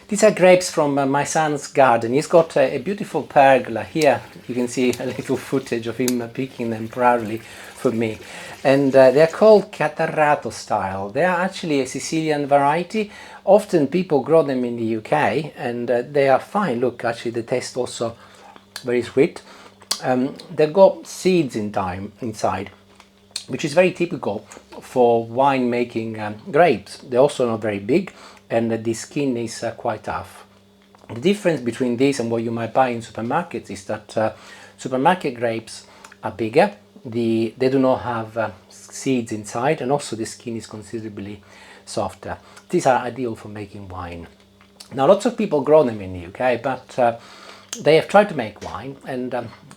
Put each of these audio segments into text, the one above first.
These are grapes from my son's garden. He's got a beautiful pergola. Here you can see a little footage of him picking them proudly for me. And they're called Catarrato style. They are actually a Sicilian variety. Often people grow them in the UK and they are fine. Look, actually they taste also very sweet. They've got seeds inside, which is very typical for wine making grapes. They're also not very big and the skin is quite tough. The difference between these and what you might buy in supermarkets is that supermarket grapes are bigger, they do not have seeds inside, and also the skin is considerably softer. These are ideal for making wine. Now lots of people grow them in the UK, but they have tried to make wine, and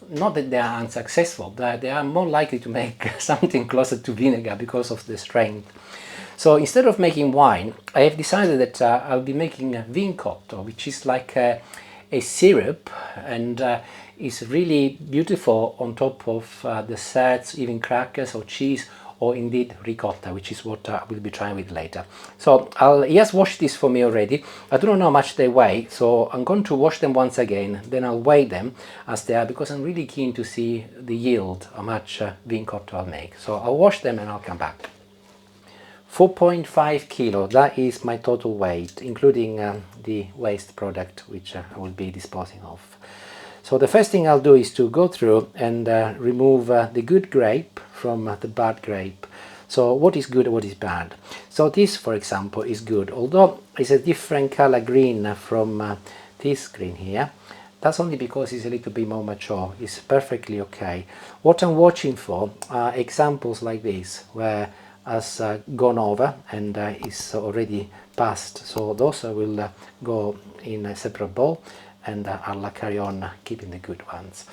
not that they are unsuccessful, but they are more likely to make something closer to vinegar because of the strength. So instead of making wine, I have decided that I'll be making a Vincotto, which is like a syrup, and is really beautiful on top of desserts, even crackers or cheese, or indeed ricotta, which is what I will be trying with later. So he has washed this for me already. I do not know how much they weigh, so I'm going to wash them once again, then I'll weigh them as they are, because I'm really keen to see the yield, how much Vincotto I'll make. So I'll wash them and I'll come back. 4.5 kilo, that is my total weight, including the waste product which I will be disposing of. So the first thing I'll do is to go through and remove the good grape from the bad grape. So what is good and what is bad? So this, for example, is good, although it's a different color green from this green here. That's only because it's a little bit more mature. It's perfectly okay. What I'm watching for are examples like this, where has gone over and is already passed. So those I will go in a separate bowl, and I'll carry on keeping the good ones.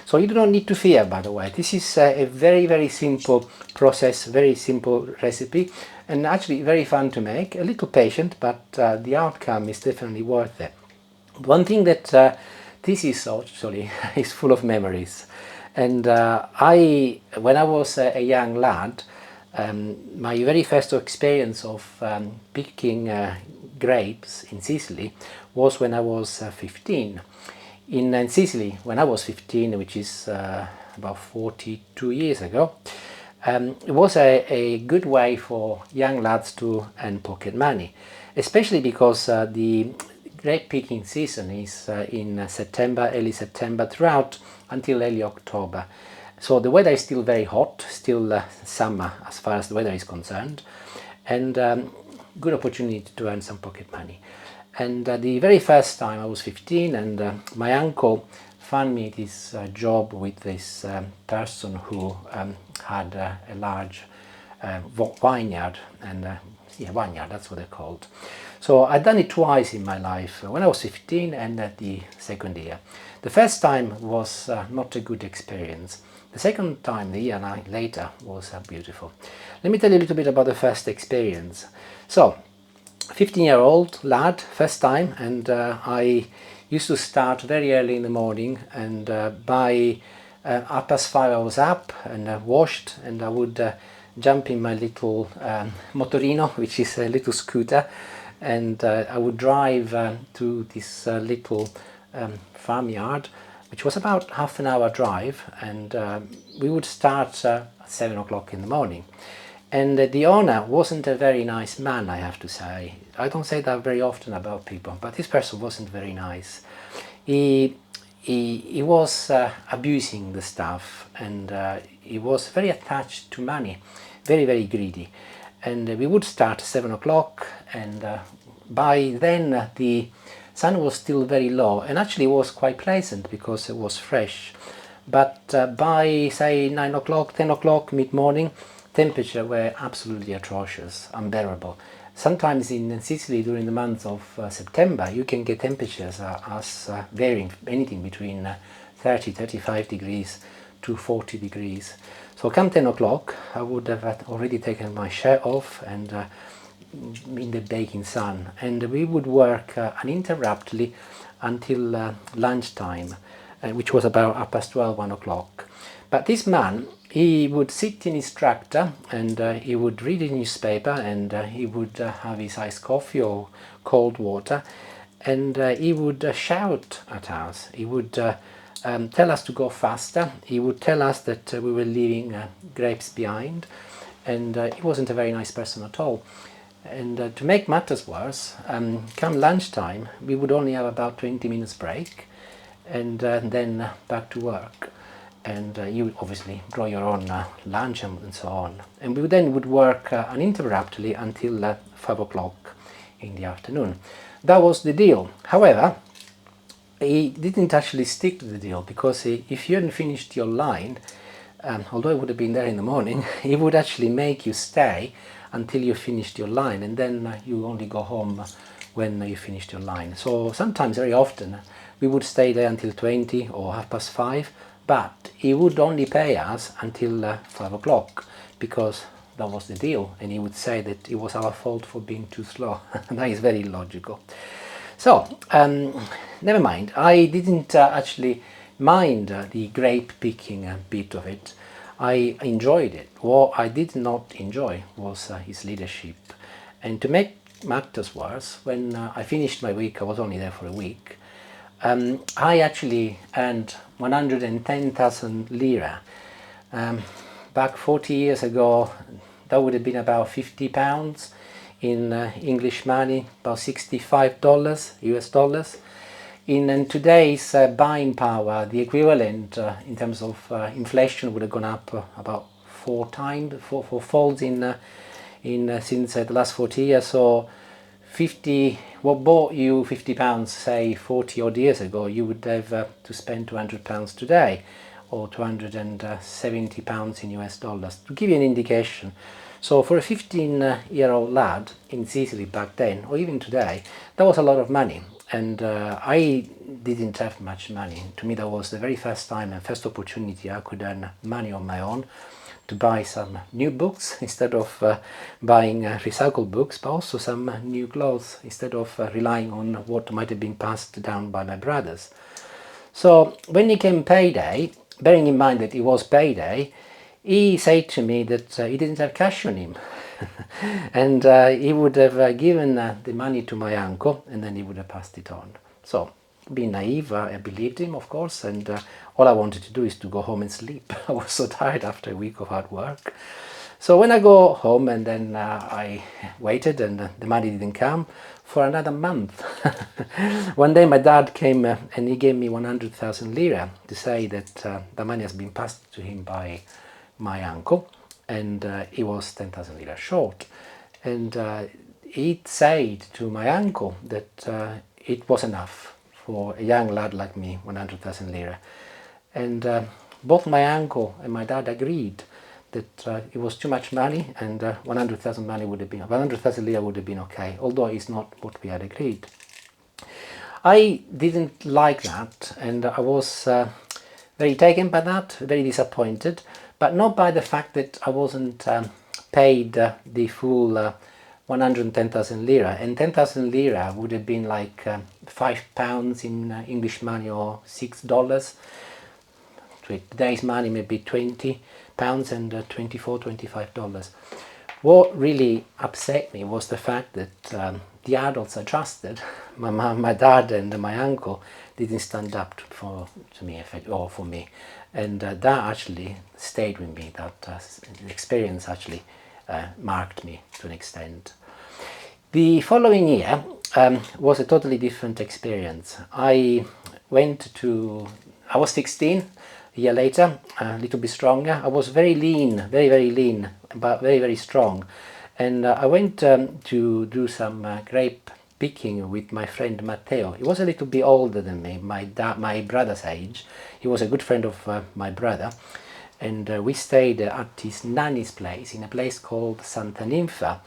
So you do not need to fear, by the way. This is a very simple process, very simple recipe, and actually very fun to make. A little patient, but the outcome is definitely worth it. One thing that this is actually is full of memories. And when I was a young lad, my very first experience of picking grapes in Sicily was when I was 15. In Sicily, when I was 15, which is about 42 years ago, it was a good way for young lads to earn pocket money, especially because the grape picking season is in September, early September, throughout until early October. So the weather is still very hot, still summer as far as the weather is concerned, and good opportunity to earn some pocket money. And the very first time I was 15, and my uncle found me this job with this person who had a large vineyard, and yeah, vineyard, that's what they're called. So I'd done it twice in my life, when I was 15 and at the second year. The first time was not a good experience. The second time, the year later, was beautiful. Let me tell you a little bit about the first experience. So, 15-year-old lad, first time, and I used to start very early in the morning, and by 5:30 I was up and washed, and I would jump in my little motorino, which is a little scooter, and I would drive to this little farmyard, which was about half an hour drive, and we would start at 7 o'clock in the morning. And the owner wasn't a very nice man, I have to say. I don't say that very often about people, but this person wasn't very nice. He was abusing the staff, and he was very attached to money, very greedy. And we would start at 7 o'clock, and by then the sun was still very low, and actually it was quite pleasant because it was fresh. But by, say, 9 o'clock, 10 o'clock, mid-morning, temperature were absolutely atrocious, unbearable. Sometimes in Sicily during the month of September you can get temperatures as varying anything between 30-35 degrees to 40 degrees. So come 10 o'clock I would have already taken my shirt off and in the baking sun, and we would work uninterruptedly until lunchtime, which was about 12:30, 1 o'clock. But this man, he would sit in his tractor, and he would read a newspaper, and he would have his iced coffee or cold water, and he would shout at us. He would tell us to go faster. He would tell us that we were leaving grapes behind, and he wasn't a very nice person at all. And to make matters worse, come lunchtime, we would only have about 20 minutes break, and then back to work. And you obviously draw your own lunch and so on. And we then would work uninterruptedly until 5 o'clock in the afternoon. That was the deal. However, he didn't actually stick to the deal, because if you hadn't finished your line, although it would have been there in the morning, he would actually make you stay until you finished your line, and then you only go home when you finished your line. So sometimes, very often, we would stay there until 20 or 5:30, but he would only pay us until 5 o'clock, because that was the deal, and he would say that it was our fault for being too slow. That is very logical. So, never mind, I didn't actually mind the grape picking bit of it. I enjoyed it. What I did not enjoy was his leadership. And to make matters worse, when I finished my week, I was only there for a week, I actually earned 110,000 lira. Back 40 years ago, that would have been about 50 pounds in English money, about $65 US dollars. In today's buying power, the equivalent in terms of inflation would have gone up about four folds since the last 40 years. So 50, what bought you 50 pounds, say 40 odd years ago, you would have to spend 200 pounds today, or 270 pounds in US dollars, to give you an indication. So for a 15-year-old lad in Sicily back then, or even today, that was a lot of money. And I didn't have much money. To me, that was the very first time and first opportunity I could earn money on my own to buy some new books instead of buying recycled books, but also some new clothes instead of relying on what might have been passed down by my brothers. So when it came payday, bearing in mind that it was payday, he said to me that he didn't have cash on him. And he would have given the money to my uncle, and then he would have passed it on. So, being naive, I believed him, of course, and all I wanted to do is to go home and sleep. I was so tired after a week of hard work. So when I go home, and then I waited, and the money didn't come for another month. One day my dad came and he gave me 100,000 lira to say that the money has been passed to him by my uncle, and he was 10,000 lira short. And he said to my uncle that it was enough for a young lad like me, 100,000 lira. And both my uncle and my dad agreed that it was too much money, and 100,000 lira would have been okay, although it's not what we had agreed. I didn't like that, and I was very taken by that, very disappointed, but not by the fact that I wasn't paid the full 110,000 lira. And 10,000 lira would have been like 5 pounds in English money, or $6. Today's money maybe 20 pounds and $25. What really upset me was the fact that the adults I trusted, my mom, my dad, and my uncle, didn't stand up to me or for me, and that actually stayed with me. That experience actually marked me to an extent. The following year was a totally different experience. I was 16. A year later, a little bit stronger. I was very lean, very lean, but very strong. And I went to do some grape picking with my friend Matteo. He was a little bit older than me, my brother's age. He was a good friend of my brother. And we stayed at his nanny's place, in a place called Santa Ninfa.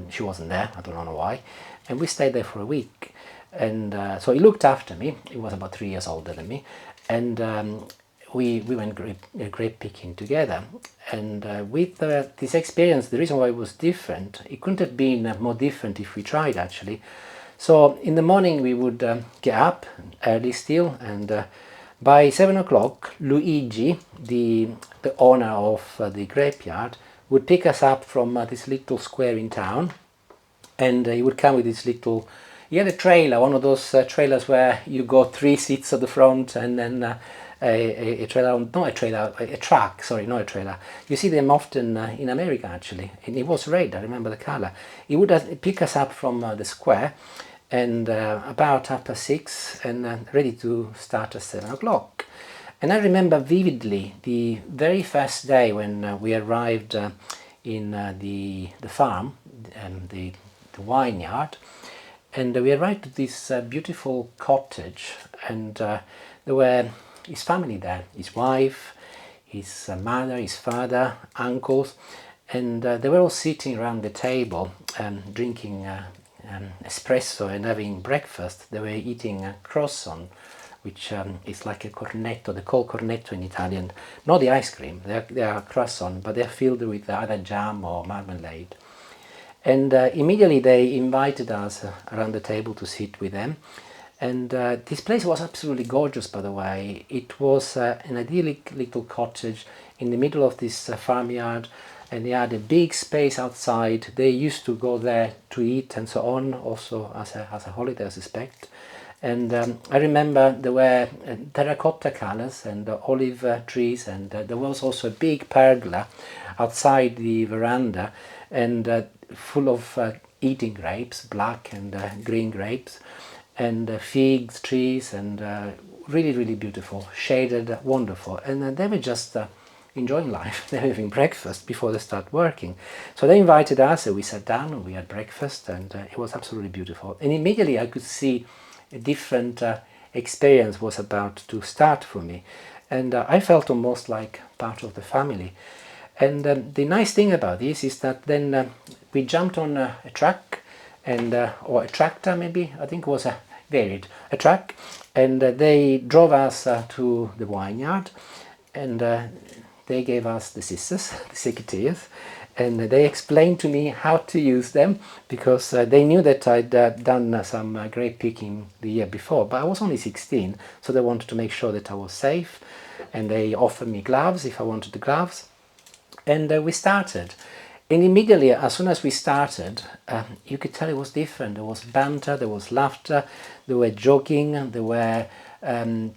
She wasn't there, I don't know why. And we stayed there for a week. And so he looked after me. He was about 3 years older than me. And we went grape picking together. And with this experience, the reason why it was different, it couldn't have been more different if we tried, actually. So in the morning we would get up early still, and by 7 o'clock Luigi, the owner of the grapeyard, would pick us up from this little square in town, and he would come with his little He had a trailer, one of those trailers where you go 3 seats at the front and then a trailer, not a trailer, a truck, sorry, not a trailer. You see them often in America actually, and it was red, I remember the color. He would pick us up from the square and about 6:30 and ready to start at 7 o'clock. And I remember vividly the very first day when we arrived in the farm, the vineyard, and we arrived at this beautiful cottage, and there were his family there, his wife, his mother, his father, uncles, and they were all sitting around the table drinking espresso and having breakfast. They were eating croissant, which is like a cornetto. They call cornetto in Italian, not the ice cream, they are croissant, but they're filled with either jam or marmalade. And immediately they invited us around the table to sit with them. And this place was absolutely gorgeous, by the way. It was an idyllic little cottage in the middle of this farmyard, and they had a big space outside. They used to go there to eat and so on, also as a holiday, I suspect. And I remember there were terracotta colors and olive trees, and there was also a big pergola outside the veranda, and full of eating grapes, black and green grapes, and figs trees, and really, really beautiful, shaded, wonderful. And they were just enjoying life. They were having breakfast before they start working. So they invited us, and we sat down and we had breakfast, and it was absolutely beautiful. And immediately I could see a different experience was about to start for me, and I felt almost like part of the family. And the nice thing about this is that then we jumped on a truck, and or a tractor maybe, I think it was a truck, and they drove us to the vineyard, and they gave us the scissors, the secateurs, and they explained to me how to use them, because they knew that I'd done some grape picking the year before, but I was only 16, so they wanted to make sure that I was safe, and they offered me gloves if I wanted the gloves. And we started, and immediately as soon as we started, you could tell it was different. There was banter, there was laughter, they were joking, they were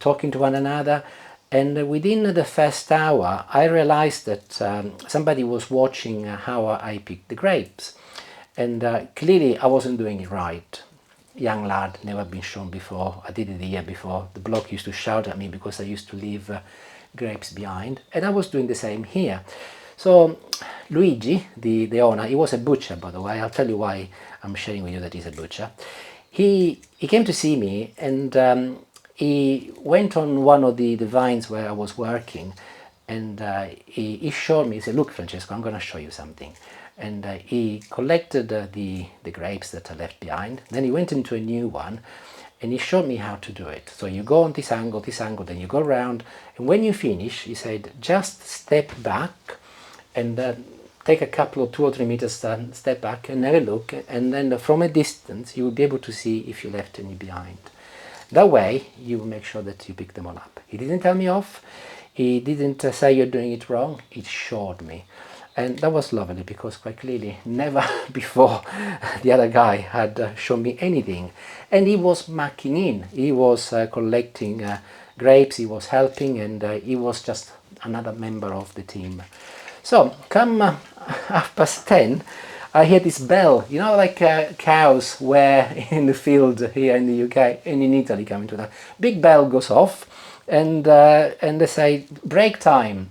talking to one another. And within the first hour, I realized that somebody was watching how I picked the grapes. And clearly I wasn't doing it right. Young lad, never been shown before. I did it the year before. The bloke used to shout at me because I used to leave grapes behind. And I was doing the same here. So Luigi, the owner, he was a butcher, by the way. I'll tell you why I'm sharing with you that he's a butcher. He came to see me, and he went on one of the vines where I was working, and he showed me, he said, "Look, Francesco, I'm going to show you something." And he collected the grapes that I left behind. Then he went into a new one, and he showed me how to do it. So you go on this angle, then you go around, and when you finish, he said, just step back and take a couple of 2 or 3 meters, step back and have a look, and then from a distance you will be able to see if you left any behind. That way you will make sure that you pick them all up. He didn't tell me off, he didn't say you're doing it wrong, he showed me. And that was lovely, because quite clearly never before the other guy had shown me anything. And he was mucking in, he was collecting grapes, he was helping, and he was just another member of the team. So come 10:30, I hear this bell, you know, like cows were in the field here in the UK and in Italy coming to that. Big bell goes off, and they say break time.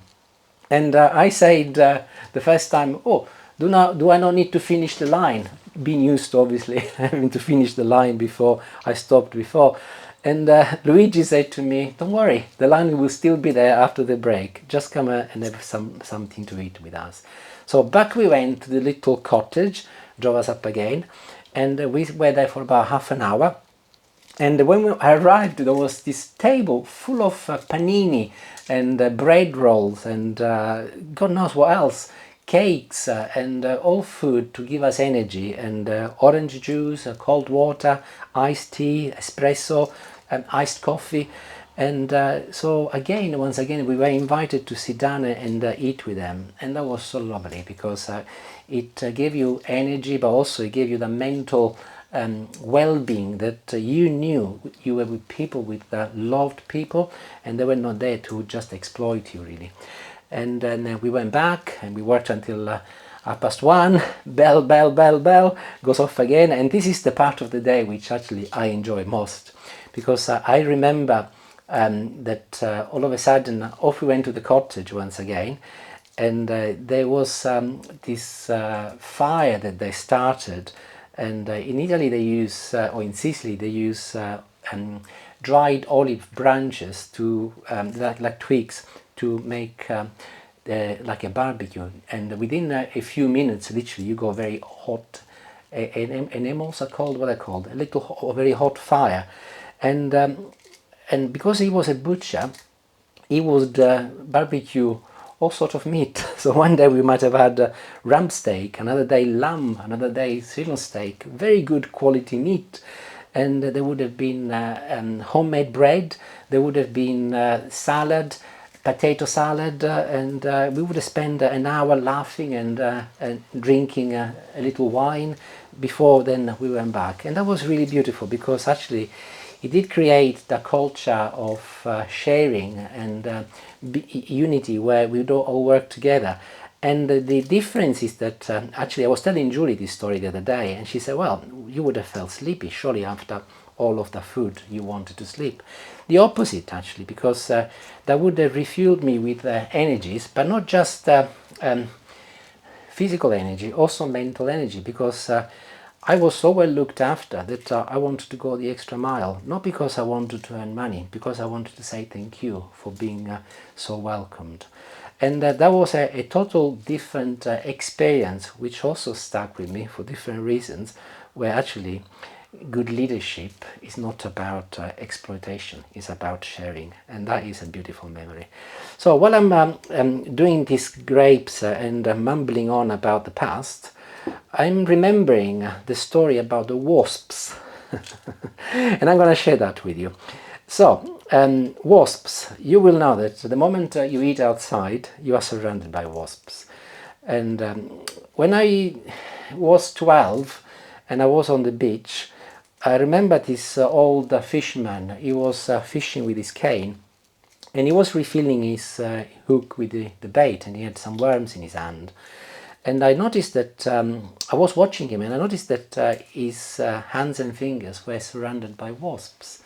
And I said the first time, "Oh, do I not need to finish the line?" Being used to obviously having to finish the line before I stopped before. And Luigi said to me, "Don't worry, the line will still be there after the break. Just come and have something to eat with us." So back we went to the little cottage, drove us up again, and we were there for about half an hour. And when we arrived, there was this table full of panini and bread rolls and God knows what else, cakes and all food to give us energy, and orange juice, cold water, iced tea, espresso, and iced coffee. And so again, once again, we were invited to sit down and eat with them, and that was so lovely, because it gave you energy, but also it gave you the mental well-being, that you knew you were with people, with loved people, and they were not there to just exploit you, really. And then we went back and we worked until 1:30. Bell, bell, bell, bell goes off again, and this is the part of the day which actually I enjoy most, because I remember that all of a sudden off we went to the cottage once again, and there was this fire that they started, and in Italy they use, or in Sicily they use dried olive branches to like twigs to make like a barbecue, and within a few minutes, literally, you go very hot. And also called, what I called, a little very hot fire, and because he was a butcher, he would barbecue all sort of meat. So one day we might have had ram steak, another day lamb, another day Sicilian steak, very good quality meat. And there would have been homemade bread, there would have been salad, potato salad, and we would have spent an hour laughing and drinking a little wine before then we went back. And that was really beautiful, because actually it did create the culture of sharing and unity, where we would all work together. And the difference is that actually I was telling Julie this story the other day, and she said, well, you would have felt sleepy surely after all of the food, you wanted to sleep. The opposite, actually, because that would have refueled me with energies, but not just physical energy, also mental energy, because I was so well looked after that I wanted to go the extra mile, not because I wanted to earn money, because I wanted to say thank you for being so welcomed. And that was a total different experience, which also stuck with me for different reasons, where actually good leadership is not about exploitation, it's about sharing, and that is a beautiful memory. So while I'm doing these grapes and mumbling on about the past, I'm remembering the story about the wasps, and I'm going to share that with you. So, wasps, you will know that the moment you eat outside, you are surrounded by wasps. And when I was 12 and I was on the beach, I remember this old fisherman. He was fishing with his cane, and he was refilling his hook with the bait, and he had some worms in his hand. And I noticed that, I was watching him, and I noticed that his hands and fingers were surrounded by wasps.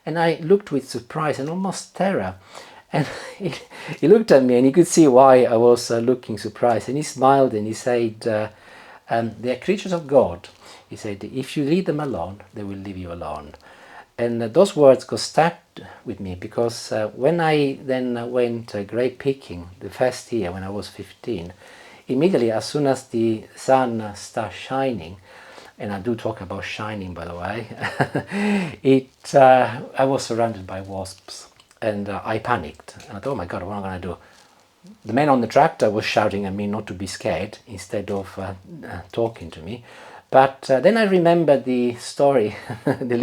And I looked with surprise and almost terror. And he looked at me, and he could see why I was looking surprised. And he smiled and he said, they are creatures of God. He said, if you leave them alone, they will leave you alone. And those words got stuck with me, because when I then went grape picking the first year when I was 15, immediately as soon as the sun starts shining, and I do talk about shining, by the way, I was surrounded by wasps, and I panicked. And I thought, oh my God, what am I going to do? The man on the tractor was shouting at me not to be scared instead of talking to me. But then I remembered the story, the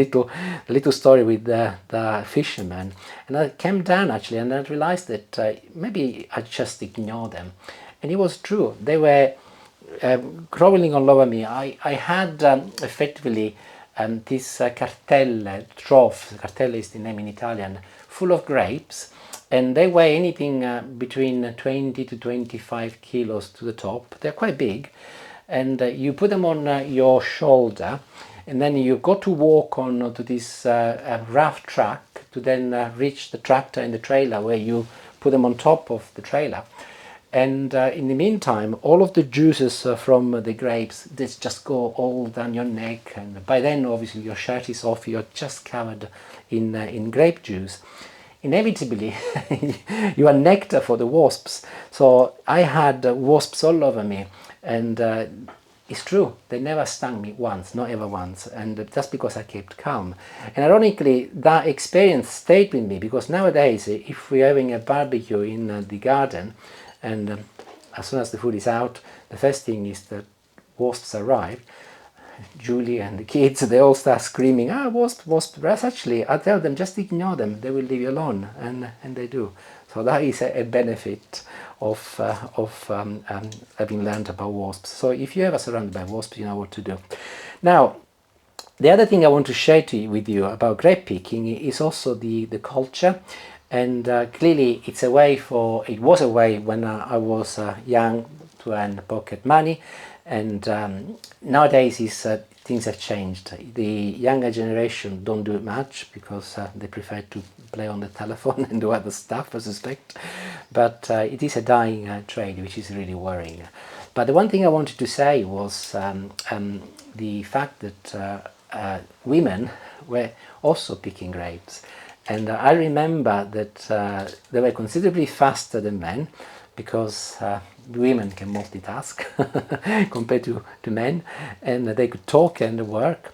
little story with the fisherman, and I came down actually, and I realized that maybe I just ignored them, and it was true. They were crawling all over me. I had effectively this cartelle trough. Cartelle is the name in Italian, full of grapes, and they weigh anything between 20 to 25 kilos to the top. They're quite big. And you put them on your shoulder, and then you got to walk on to this rough track to then reach the tractor and the trailer, where you put them on top of the trailer. And in the meantime, all of the juices from the grapes, they just go all down your neck, and by then obviously your shirt is off, you're just covered in grape juice. Inevitably you are nectar for the wasps. So I had wasps all over me. And it's true, they never stung me once, not ever once, and that's because I kept calm. And ironically, that experience stayed with me, because nowadays, if we're having a barbecue in the garden, and as soon as the food is out, the first thing is that wasps arrive. Julie and the kids, they all start screaming, wasp, wasp. Whereas actually, I tell them, just ignore them, they will leave you alone, and they do. So that is a benefit of having learned about wasps. So if you ever surrounded by wasps, you know what to do. Now, The other thing I want to share with you about grape picking is also the culture, and clearly it was a way when I was young to earn pocket money, and nowadays things have changed. The younger generation don't do it much because they prefer to play on the telephone and do other stuff, I suspect, but it is a dying trade, which is really worrying. But the one thing I wanted to say was the fact that women were also picking grapes, and I remember that they were considerably faster than men, because women can multitask compared to men, and they could talk and work,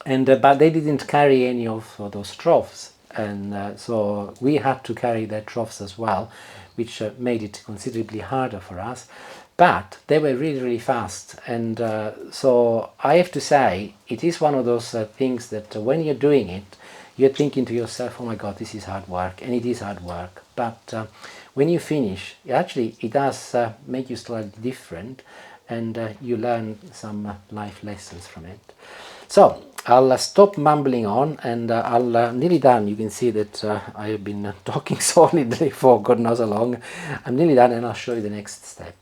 and but they didn't carry any of those troughs, and so we had to carry their troughs as well, which made it considerably harder for us. But they were really fast, and so I have to say it is one of those things that when you're doing it, you're thinking to yourself, oh my god, this is hard work, and it is hard work, but when you finish, it does make you slightly different, and you learn some life lessons from it. So I'll stop mumbling on, and I'm nearly done. You can see that I have been talking solidly for God knows how long. I'm nearly done, and I'll show you the next step.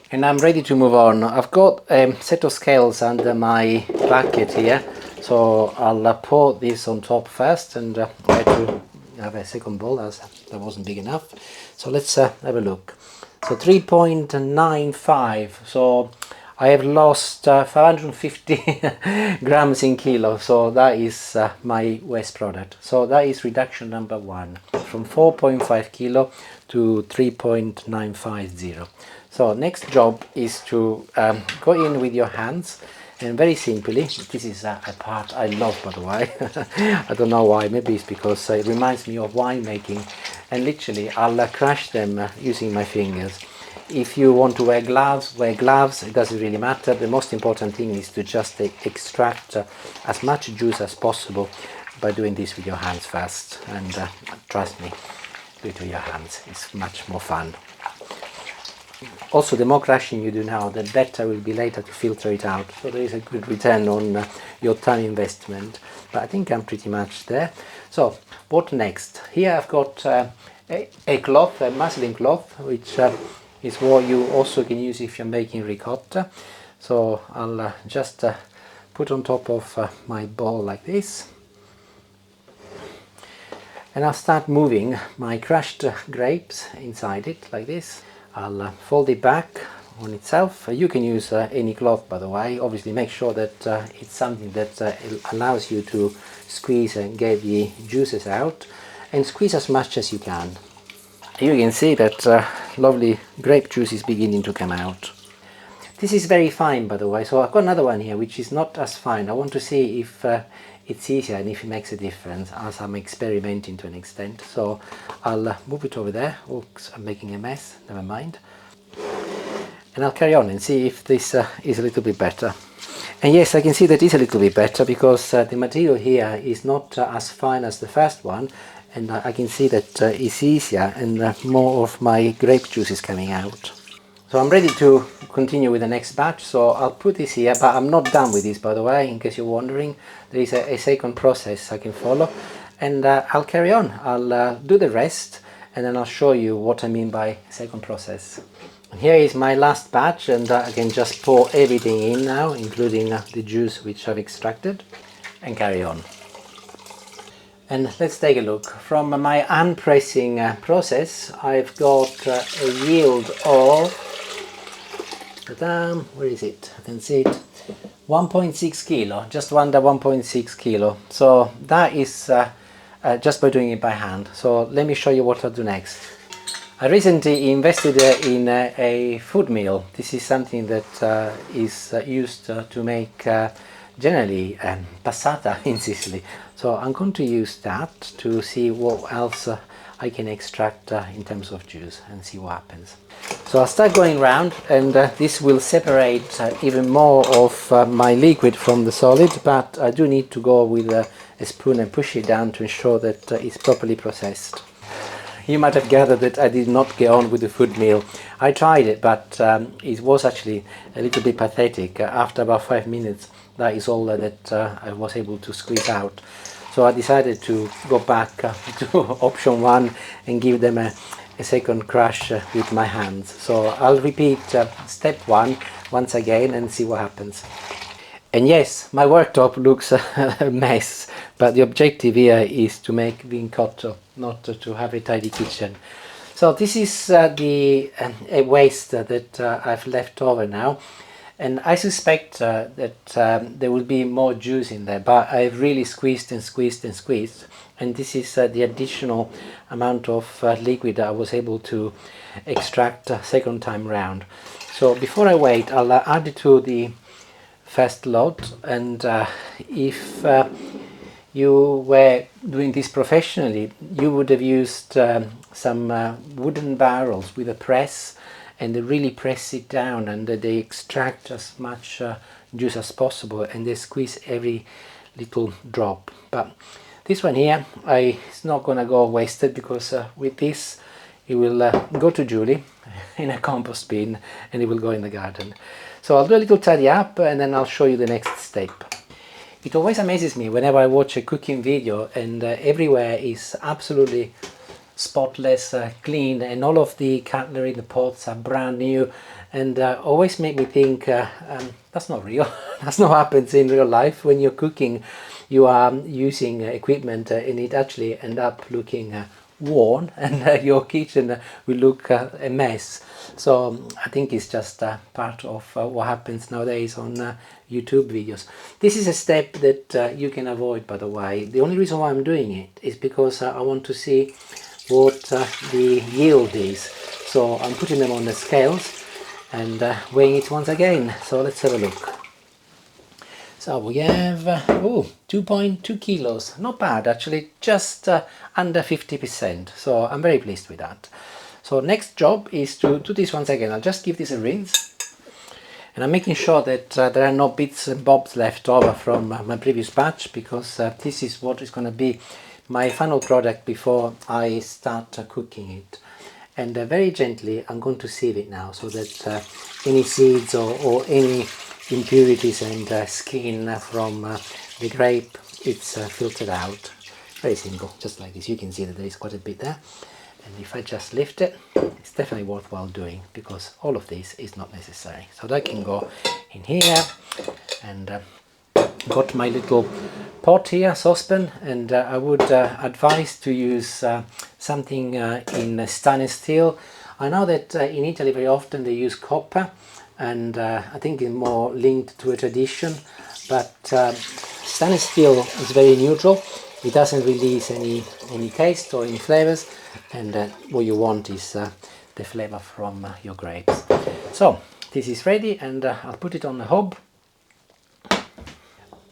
And I'm ready to move on. I've got a set of scales under my bucket here, so I'll pour this on top first, and I had to have a second bowl as that wasn't big enough. So let's have a look. So 3.95, so I have lost 550 grams in kilo, so that is my waste product. So that is reduction number 1, from 4.5 kilo to 3.950. So next job is to go in with your hands, and very simply, this is a part I love, by the way. I don't know why, maybe it's because it reminds me of winemaking, and literally I'll crush them using my fingers. If you want to wear gloves, it doesn't really matter. The most important thing is to just extract as much juice as possible by doing this with your hands first, and trust me, do it with your hands, it's much more fun. Also, the more crushing you do now, the better it will be later to filter it out. So there is a good return on your time investment. But I think I'm pretty much there. So what next? Here I've got a cloth, a muslin cloth, which is what you also can use if you're making ricotta. So I'll just put on top of my bowl like this. And I'll start moving my crushed grapes inside it like this. I'll fold it back on itself. You can use any cloth, by the way. Obviously make sure that it's something that allows you to squeeze and get the juices out, and squeeze as much as you can. You can see that lovely grape juice is beginning to come out. This is very fine, by the way, so I've got another one here which is not as fine. I want to see if it's easier and if it makes a difference, as I'm experimenting to an extent. So I'll move it over there. Oops, I'm making a mess, never mind. And I'll carry on and see if this is a little bit better. And yes, I can see that it's a little bit better, because the material here is not as fine as the first one, and I can see that it's easier, and more of my grape juice is coming out. So I'm ready to continue with the next batch, so I'll put this here, but I'm not done with this, by the way, in case you're wondering. There is a second process I can follow, and I'll carry on. I'll do the rest, and then I'll show you what I mean by second process. And here is my last batch, and I can just pour everything in now, including the juice which I've extracted, and carry on. And let's take a look. From my unpressing process, I've got a yield of, where is it? I can see it. 1.6 kilo, just under 1.6 kilo. So that is just by doing it by hand. So let me show you what I'll do next. I recently invested in a food mill. This is something that is used to make generally passata in Sicily. So I'm going to use that to see what else I can extract in terms of juice, and see what happens. So I'll start going around, and this will separate even more of my liquid from the solid, but I do need to go with a spoon and push it down to ensure that it's properly processed. You might have gathered that I did not get on with the food mill. I tried it, but it was actually a little bit pathetic. After about 5 minutes that is all that I was able to squeeze out. So I decided to go back to option 1 and give them a second crush with my hands. So I'll repeat step 1 once again and see what happens. And yes, my worktop looks a mess, but the objective here is to make Vincotto, not to have a tidy kitchen. So this is the waste that I've left over now, and I suspect that there will be more juice in there, but I've really squeezed and squeezed and squeezed, and this is the additional amount of liquid I was able to extract second time round. So before I wait, I'll add it to the first lot, and if you were doing this professionally, you would have used some wooden barrels with a press, and they really press it down, and they extract as much juice as possible, and they squeeze every little drop. But this one here, it's not gonna go wasted, because with this it will go to Julie in a compost bin, and it will go in the garden. So I'll do a little tidy up, and then I'll show you the next step. It always amazes me whenever I watch a cooking video and everywhere is absolutely spotless, clean, and all of the cutlery in the pots are brand new, and always make me think that's not real. That's not what happens in real life. When you're cooking, you are using equipment and it actually ends up looking worn, and your kitchen will look a mess. So I think it's just part of what happens nowadays on YouTube videos. This is a step that you can avoid, by the way. The only reason why I'm doing it is because I want to see what the yield is. So I'm putting them on the scales and weighing it once again. So let's have a look. So we have 2.2 kilos, not bad actually, just under 50%, so I'm very pleased with that. So next job is to do this once again. I'll just give this a rinse, and I'm making sure that there are no bits and bobs left over from my previous batch, because this is what is going to be my final product before I start cooking it. And very gently I'm going to sieve it now, so that any seeds or any impurities and skin from the grape, it's filtered out. Very simple, just like this. You can see that there is quite a bit there, and if I just lift it, it's definitely worthwhile doing, because all of this is not necessary. So that can go in here, and got my little pot here, saucepan, and I would advise to use something in stainless steel. I know that in Italy very often they use copper, and I think it's more linked to a tradition, but stainless steel is very neutral. It doesn't release any taste or any flavors, and what you want is the flavor from your grapes. So this is ready, and I'll put it on the hob.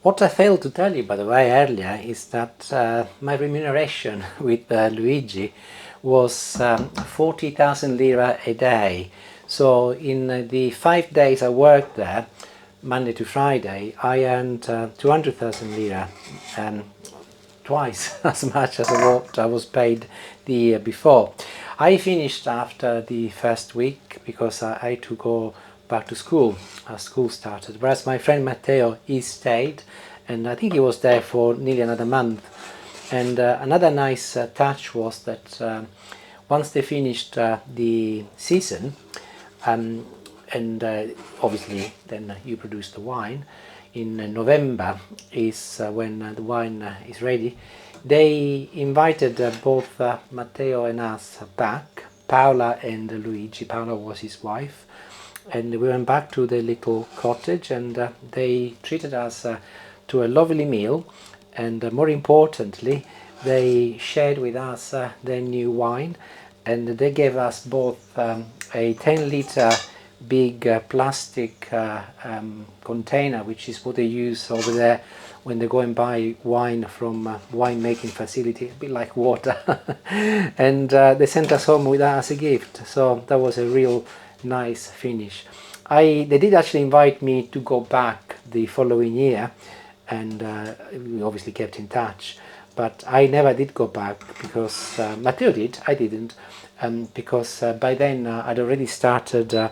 What I failed to tell you, by the way, earlier, is that my remuneration with Luigi was 40,000 lira a day. So in the 5 days I worked there, Monday to Friday, I earned 200,000 lira, twice as much as what I was paid the year before. I finished after the first week because I had to go back to school as school started, whereas my friend Matteo, he stayed, and I think he was there for nearly another month. And another nice touch was that once they finished the season, and obviously then you produce the wine. In November is when the wine is ready. They invited both Matteo and us back, Paola and Luigi. Paola was his wife, and we went back to the little cottage, and they treated us to a lovely meal, and more importantly, they shared with us their new wine, and they gave us both a 10-liter big plastic container, which is what they use over there when they go and buy wine from winemaking facility, a bit like water. And they sent us home with that as a gift, so that was a real nice finish. They did actually invite me to go back the following year, and we obviously kept in touch, but I never did go back because Matteo did, I didn't, because by then I'd already started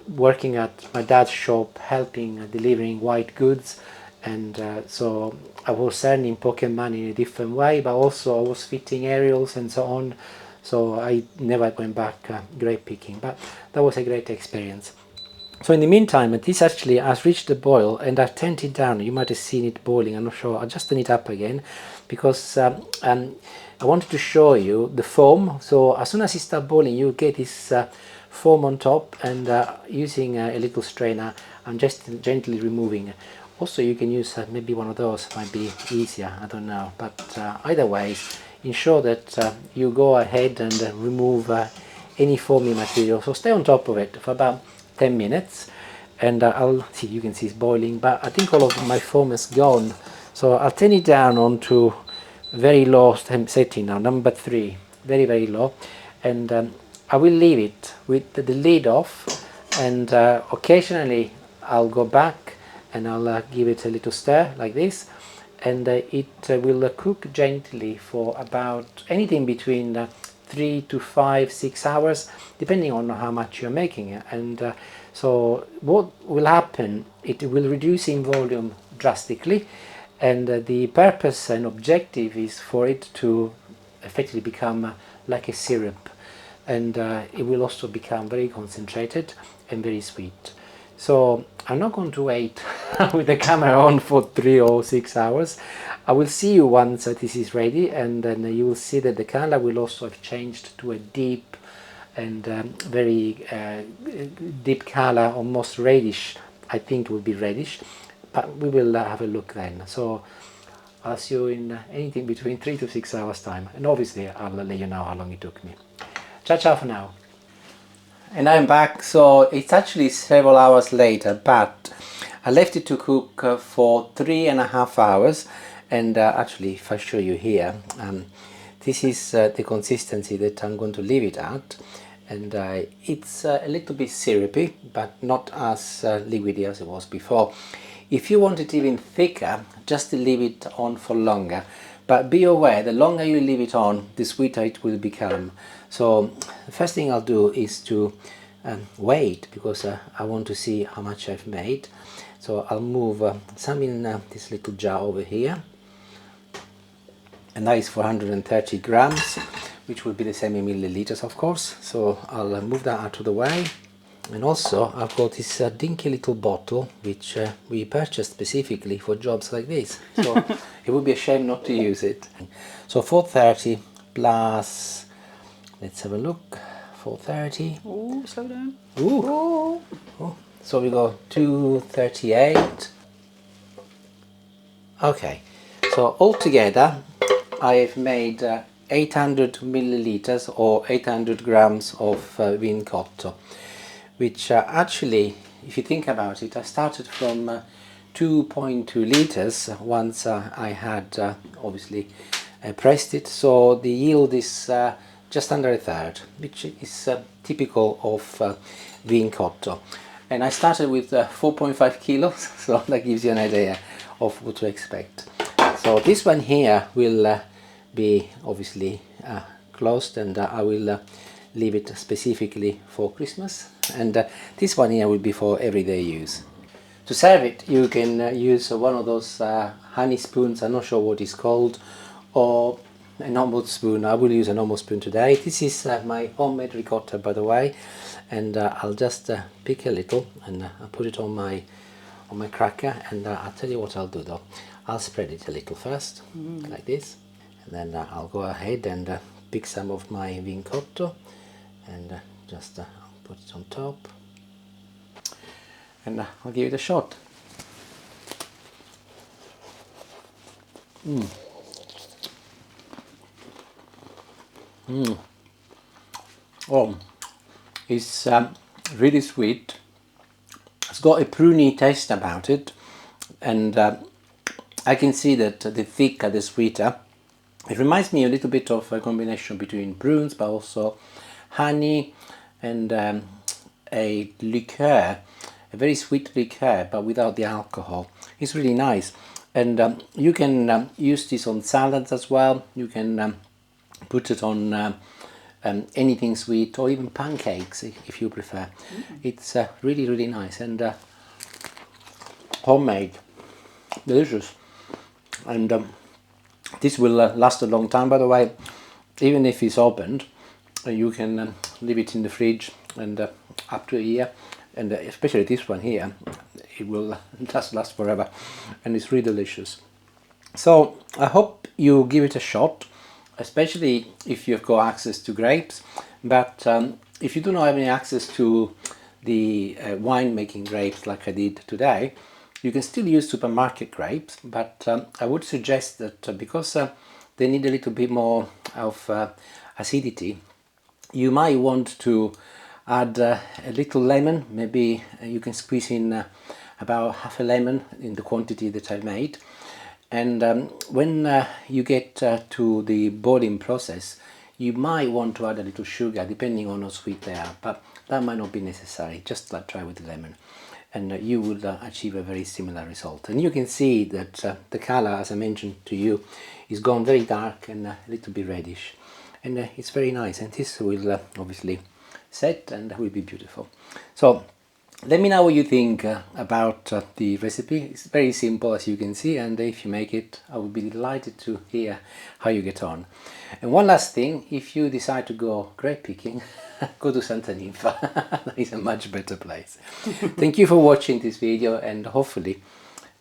working at my dad's shop, helping delivering white goods, and so I was earning pocket money in a different way, but also I was fitting aerials and so on. So I never went back grape picking, but that was a great experience. So in the meantime, this actually has reached the boil, and I've turned it down. You might have seen it boiling, I'm not sure. I'll just turn it up again because I wanted to show you the foam. So as soon as it starts boiling, you get this foam on top, and using a little strainer, I'm just gently removing. Also, you can use maybe one of those, might be easier, I don't know. But either way, ensure that you go ahead and remove any foamy material. So stay on top of it for about 10 minutes, and I'll see, you can see it's boiling, but I think all of my foam is gone. So I'll turn it down onto very low setting now, number 3, very, very low, and I will leave it with the lid off, and occasionally I'll go back and I'll give it a little stir like this, and it will cook gently for about anything between 3 to 5, 6 hours, depending on how much you're making it. And so what will happen, it will reduce in volume drastically, and the purpose and objective is for it to effectively become like a syrup, and it will also become very concentrated and very sweet. So I'm not going to wait with the camera on for 3 or 6 hours. I will see you once this is ready, and then you will see that the colour will also have changed to a deep and very deep colour, almost reddish. I think it will be reddish, but we will have a look then. So I'll see you in anything between 3 to 6 hours time, and obviously I'll let you know how long it took me. Ciao ciao for now. And I'm back. So it's actually several hours later, but I left it to cook for 3.5 hours, and actually if I show you here, this is the consistency that I'm going to leave it at, and it's a little bit syrupy, but not as liquidy as it was before. If you want it even thicker, just leave it on for longer, but be aware, the longer you leave it on, the sweeter it will become. So the first thing I'll do is to wait, because I want to see how much I've made. So I'll move some in this little jar over here, and that is 430 grams, which will be the same in milliliters, of course. So I'll move that out of the way. And also I've got this dinky little bottle, which we purchased specifically for jobs like this, so it would be a shame not to use it. So 430 plus, let's have a look, 430. Oh, slow down. Ooh. Oh. Oh. So we go 238. Okay, so altogether I've made 800 milliliters or 800 grams of Vincotto, which actually, if you think about it, I started from 2.2 liters once I had obviously pressed it, so the yield is just under a third, which is typical of Vincotto. And I started with 4.5 kilos, so that gives you an idea of what to expect. So this one here will be obviously closed, and I will leave it specifically for Christmas, and this one here will be for everyday use. To serve it, you can use one of those honey spoons, I'm not sure what it's called, or a normal spoon. I will use a normal spoon today. This is my homemade ricotta, by the way, and I'll just pick a little and I'll put it on my cracker, and I'll tell you what I'll do though. I'll spread it a little first, like this, and then I'll go ahead and pick some of my Vincotto and just put it on top, and I'll give it a shot. Oh, it's really sweet. It's got a pruny taste about it, and I can see that the thicker the sweeter. It reminds me a little bit of a combination between prunes, but also honey and a liqueur, a very sweet liqueur, but without the alcohol. It's really nice, and you can use this on salads as well. You can put it on anything sweet, or even pancakes if you prefer. It's really, really nice, and homemade, delicious, and this will last a long time, by the way. Even if it's opened, you can leave it in the fridge and up to a year, and especially this one here, it will just last forever, and it's really delicious. So I hope you give it a shot, especially if you've got access to grapes, but if you do not have any access to the winemaking grapes like I did today, you can still use supermarket grapes, but I would suggest that because they need a little bit more of acidity, you might want to add a little lemon. Maybe you can squeeze in about half a lemon in the quantity that I made, and when you get to the boiling process, you might want to add a little sugar depending on how sweet they are, but that might not be necessary. Just try with the lemon, and you will achieve a very similar result. And you can see that the color, as I mentioned to you, is gone very dark and a little bit reddish, and it's very nice, and this will obviously set and will be beautiful. So let me know what you think about the recipe. It's very simple, as you can see, and if you make it, I would be delighted to hear how you get on. And one last thing, if you decide to go grape picking, go to Santa Ninfa. That is a much better place. Thank you for watching this video, and hopefully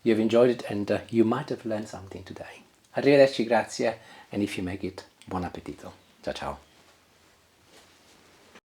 you've enjoyed it and you might have learned something today. Arrivederci, grazie, and if you make it, buon appetito. Ciao ciao.